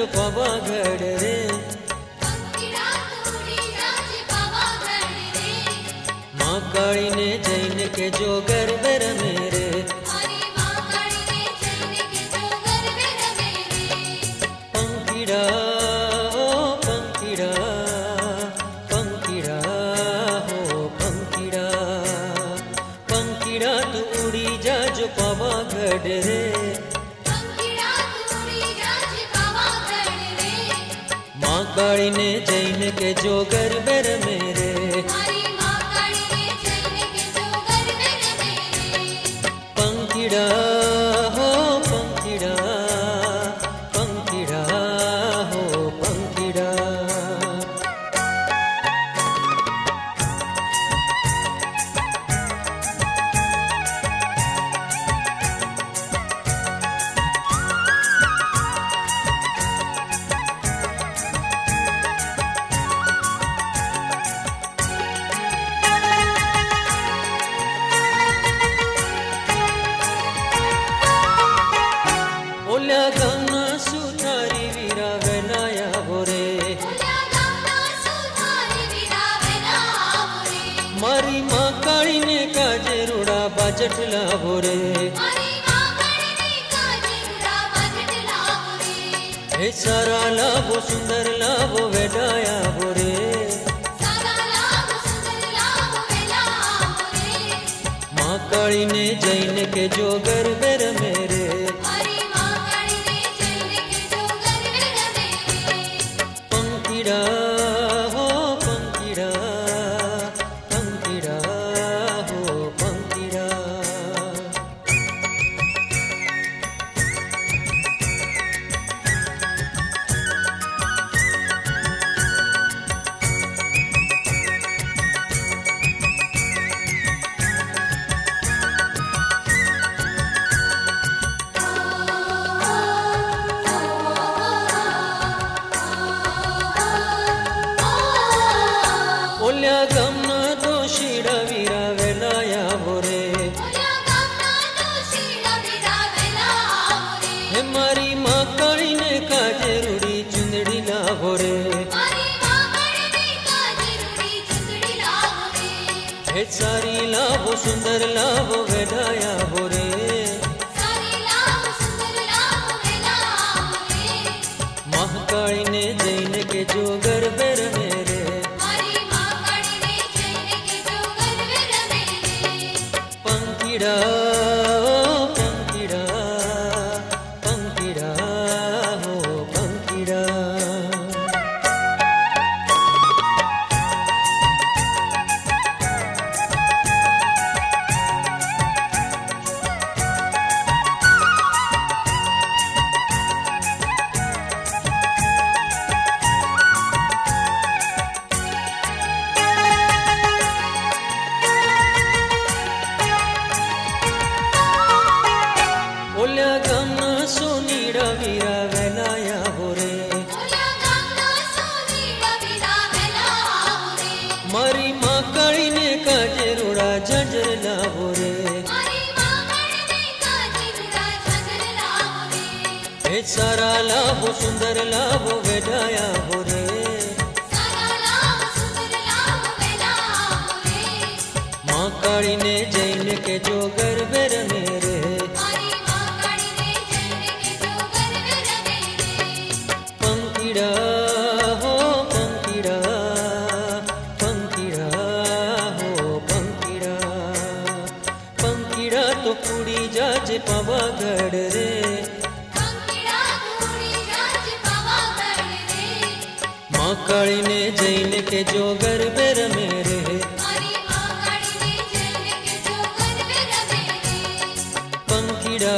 जाजो पावागढ़ रे। माँ काली ने जैन के जो गरबे रमे रे। पंखीड़ा हो पंखीड़ा, पंखीड़ा हो पंखीड़ा, पंखीड़ा तू उड़ी जाजो पावागढ़ रे। माँ काली ने जैन के जो गरबे रमे रे। पंखीड़ा हो पंखीड़ा, पंखीड़ा हो पंखीड़ा। ओल्या गामना सुथारी वीरा वेलाया बोरे। मारी माँ काली ने काजे रूड़ा बाजट लावो रे। हे सारा लाभो सुंदर लाभो वेलाया बोरे। माँ काली ने जैन के जो गरबे रमे रे। पंखीड़ा हो पंखीड़ा, पंखीड़ा हो पंखीड़ा। ओल्या गामना दोशीड़ा वीरा वेलाया बोरे। हे मारी माँ काली ने काजे रूड़ी चुंदड़ी लावो रे। हे सारी लाभो सुंदर लाभो वेलाया बोरे। माँ काली ने जैन के जो गरबे रमे रे। पंखीड़ा हो पंखीड़ा, पंखीड़ा हो पंखीड़ा। ओल्या गामना सोनीड़ा वीरा वेलाया बोरे। मारी माँ काली ने काजे रूड़ा झंझर लावो रे। हे सारा लाभो सुंदर लाभो वेलाया बोरे। माँ काली ने जैन के जो गरबे रमे रे। पंखीड़ा हो पंखीड़ा, पंखीड़ा हो पंखीड़ा, पंखीड़ा तो उड़ी जाजे पावागढ़ रे। माँ काली ने जैन के जो गरबे रमे रे। पंखीड़ा